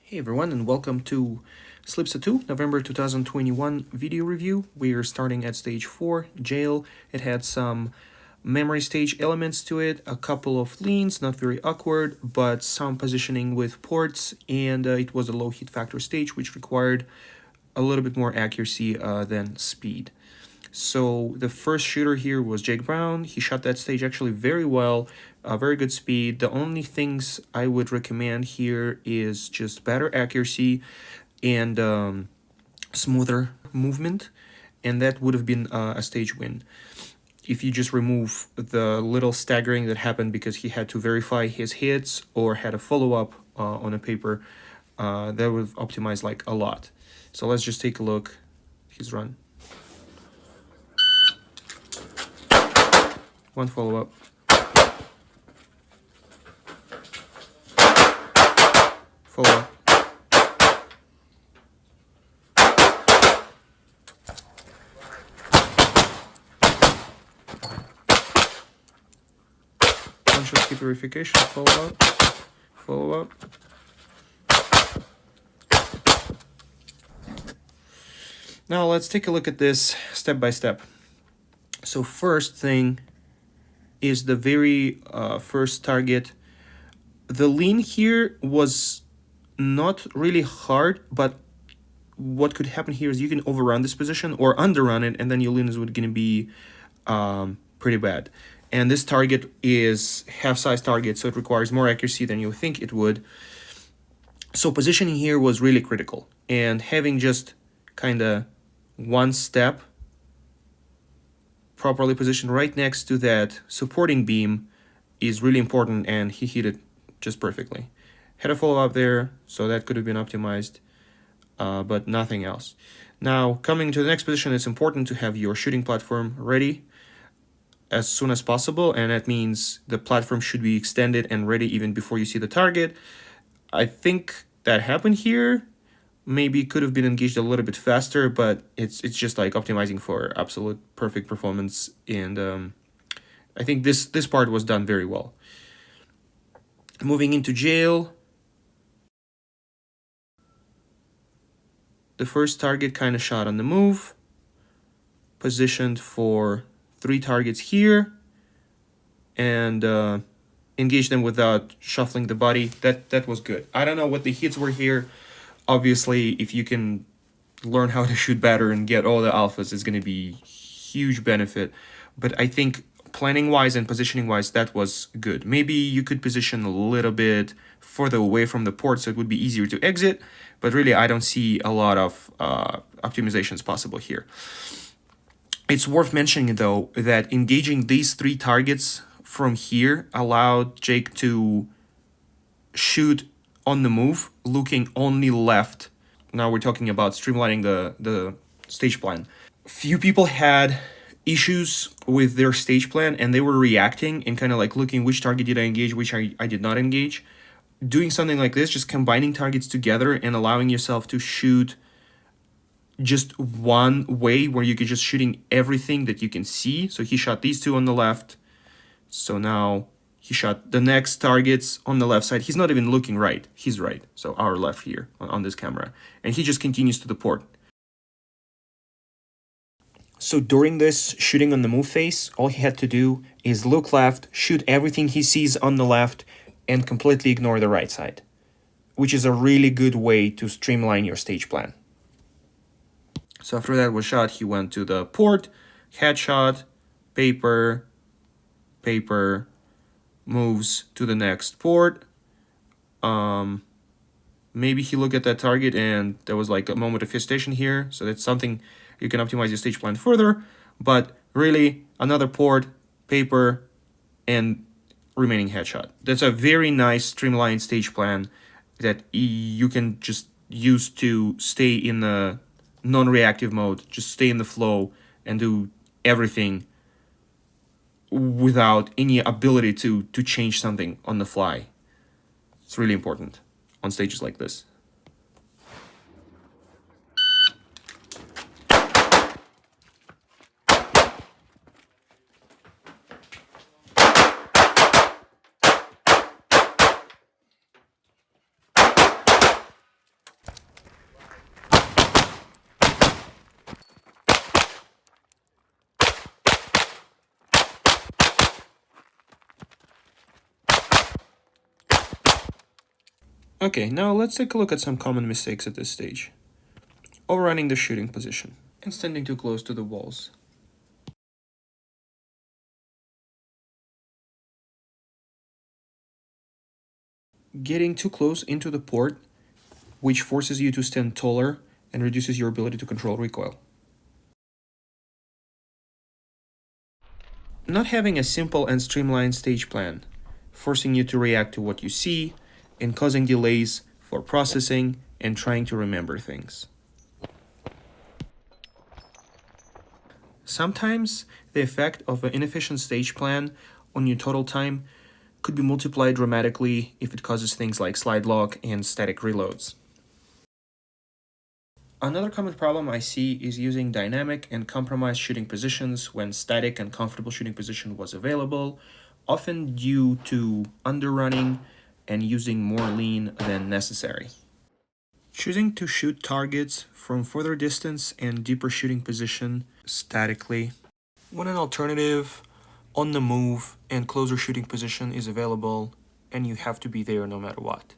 Hey everyone, and welcome to SLPSA 2, November 2021 video review. We're starting at stage 4, jail. It had some memory stage elements to it, a couple of leans, not very awkward, but some positioning with ports, and it was a low hit factor stage, which required a little bit more accuracy than speed. So the first shooter here was Jake Brown. He shot that stage actually very well, very good speed. The only things I would recommend here is just better accuracy and smoother movement, and that would have been a stage win. If you just remove the little staggering that happened because he had to verify his hits or had a follow-up on a paper, that would optimize like a lot. So let's just take a look. His run. One follow-up. Follow-up. One-shot hit verification. Follow-up. Follow-up. Now let's take a look at this step by step. So first thing is the very first target. The lean here was not really hard, but what could happen here is you can overrun this position or underrun it, and then your lean is going to be pretty bad. And this target is half-size target, so it requires more accuracy than you think it would. So positioning here was really critical, and having just kind of one step properly positioned right next to that supporting beam is really important, and he hit it just perfectly. Had a follow-up there, so that could have been optimized, but nothing else. Now, coming to the next position, it's important to have your shooting platform ready as soon as possible, and that means the platform should be extended and ready even before you see the target. I think that happened here. Maybe could have been engaged a little bit faster, but it's just like optimizing for absolute perfect performance, and I think this part was done very well. Moving into jail, the first target kind of shot on the move, positioned for 3 targets here, and engaged them without shuffling the body. That was good. I don't know what the hits were here. Obviously, if you can learn how to shoot better and get all the alphas, it's going to be huge benefit. But I think planning-wise and positioning-wise, that was good. Maybe you could position a little bit further away from the port so it would be easier to exit. But really, I don't see a lot of optimizations possible here. It's worth mentioning, though, that engaging these 3 targets from here allowed Jake to shoot on the move, looking only left. Now we're talking about streamlining the stage plan. Few people had issues with their stage plan, and they were reacting and kind of like looking which target did I engage, which I did not engage. Doing something like this, just combining targets together and allowing yourself to shoot just one way where you could just shooting everything that you can see. So he shot these 2 on the left. So now he shot the next targets on the left side. He's not even looking right. He's right. So our left here on this camera. And he just continues to the port. So during this shooting on the move phase, all he had to do is look left, shoot everything he sees on the left, and completely ignore the right side, which is a really good way to streamline your stage plan. So after that was shot, he went to the port, headshot, paper, moves to the next port. Maybe he looked at that target and there was like a moment of hesitation here. So that's something you can optimize your stage plan further. But really, another port, paper, and remaining headshot. That's a very nice streamlined stage plan that you can just use to stay in the non-reactive mode, just stay in the flow and do everything without any ability to change something on the fly. It's really important on stages like this. Okay, now let's take a look at some common mistakes at this stage. Overrunning the shooting position and standing too close to the walls. Getting too close into the port, which forces you to stand taller and reduces your ability to control recoil. Not having a simple and streamlined stage plan, forcing you to react to what you see and causing delays for processing and trying to remember things. Sometimes the effect of an inefficient stage plan on your total time could be multiplied dramatically if it causes things like slide lock and static reloads. Another common problem I see is using dynamic and compromised shooting positions when static and comfortable shooting position was available, often due to underrunning and using more lean than necessary. Choosing to shoot targets from further distance and deeper shooting position statically, when an alternative on the move and closer shooting position is available and you have to be there no matter what.